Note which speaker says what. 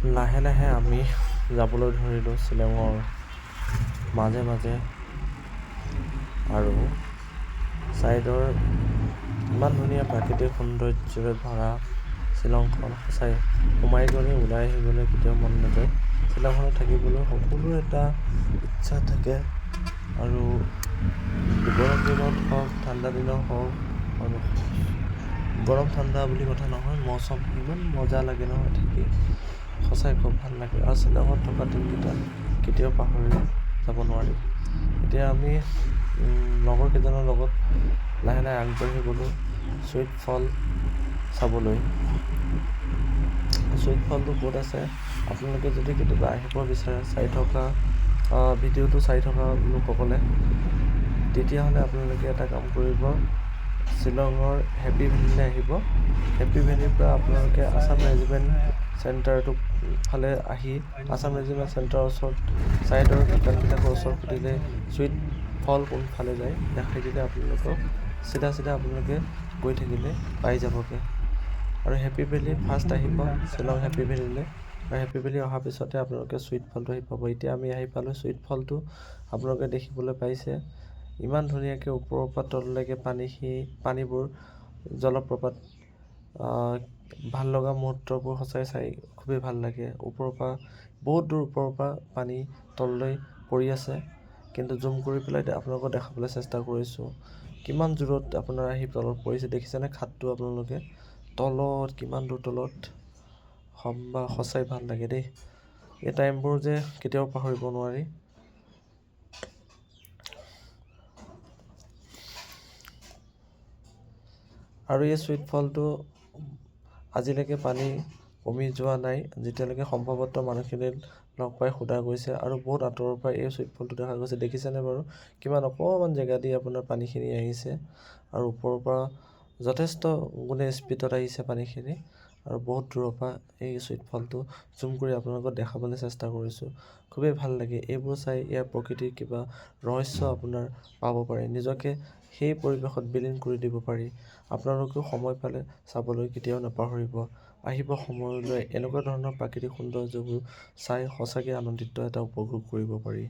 Speaker 1: লাহে লাহে আমি যাবলৈ ধৰিলোঁ শ্বিলঙৰ মাজে মাজে আৰু ছাইডৰ ইমান ধুনীয়া প্ৰাকৃতিক সৌন্দৰ্যৰে ভৰা শ্বিলংখন সঁচাই সোমাই গ'লে ওলাই আহিবলৈ কেতিয়াও মন নাযায়। শ্বিলংখনত থাকিবলৈ সকলোৰে এটা ইচ্ছা থাকে আৰু গৰম দিনত হওক ঠাণ্ডা দিনত হওক আৰু গৰম ঠাণ্ডা বুলি কথা নহয়, মৌচম ইমান মজা লাগে নহয় থাকি, সঁচাই খুব ভাল লাগে আৰু শ্বিলঙত থকা দিনকেইটা কেতিয়াও পাহৰি যাব নোৱাৰি। এতিয়া আমি লগৰ কেইজনৰ লগত লাহে লাহে আগবাঢ়ি গ'লোঁ চুইট ফল চাবলৈ। চুইট ফলটো ক'ত আছে আপোনালোকে যদি কেতিয়াবা আহিব বিচাৰে ভিডিঅ'টো চাই থকা লোকসকলে, তেতিয়াহ'লে আপোনালোকে এটা কাম কৰিব, শ্বিলঙৰ হেপী ভেলীলৈ আহিব। হেপী ভেলীৰ পৰা আপোনালোকে আছাম ৰেজিমেণ্ট চেণ্টাৰটো ফালে আহি আছাম ৰেজিমেণ্ট চেণ্টাৰৰ ওচৰত ছাইডৰ দোকানবিলাকৰ ওচৰত সুধিলে চুইট ফল কোনফালে যায় দেখাই দিলে আপোনালোকক চিধা আপোনালোকে গৈ থাকিলে পাই যাবগৈ। আৰু হেপী ভেলী ফাৰ্ষ্ট আহিব শ্বিলং হেপী ভেলীলৈ, আৰু হেপী ভেলী অহাৰ পিছতে আপোনালোকে চুইট ফলটো আহি পাব। এতিয়া আমি আহি পালোঁ চুইট ফলটো, আপোনালোকে দেখিবলৈ পাইছে ইমান ধুনীয়াকৈ ওপৰৰ পৰা তললৈকে পানীবোৰ জলপ্ৰপাত, ভাল লগা মুহূৰ্তবোৰ সঁচাই চাই খুবেই ভাল লাগে। ওপৰৰ পৰা বহুত দূৰ ওপৰৰ পৰা পানী তললৈ পৰি আছে, কিন্তু জুম কৰি পেলাই আপোনালোকক দেখাবলৈ চেষ্টা কৰিছোঁ কিমান দূৰত আপোনাৰ আহি তলত পৰিছে। দেখিছেনে খাতটো আপোনালোকে তলত কিমান দূৰ তলত, সঁচাই ভাল লাগে দেই। এই টাইমবোৰ যে কেতিয়াও পাহৰিব নোৱাৰি। আৰু এই চুইট ফলটো আজিলৈকে পানী কমি যোৱা নাই, যেতিয়ালৈকে সম্ভৱতঃ মানুহখিনি লগ পাই সোধা গৈছে আৰু বহুত আঁতৰৰ পৰা এই চুইট ফলটো দেখা গৈছে। দেখিছেনে বাৰু কিমান অকণমান জেগা দি আপোনাৰ পানীখিনি আহিছে আৰু ওপৰৰ পৰা যথেষ্ট গুণে স্পীডত আহিছে পানীখিনি, আৰু বহুত দূৰৰ পৰা এই চুইট ফলটো জুম কৰি আপোনালোকক দেখাবলৈ চেষ্টা কৰিছোঁ। খুবেই ভাল লাগে এইবোৰ চাই, ইয়াৰ প্ৰকৃতিৰ কিবা ৰহস্য আপোনাৰ পাব পাৰে, নিজকে সেই পৰিৱেশত বিলীন কৰি দিব পাৰি। আপোনালোকেও সময় পালে চাবলৈ কেতিয়াও নাপাহৰিব, আহিব সময় উলিয়াই এনেকুৱা ধৰণৰ প্ৰাকৃতিক সৌন্দৰ্যবোৰ চাই সঁচাকৈ আনন্দিত এটা উপভোগ কৰিব পাৰি।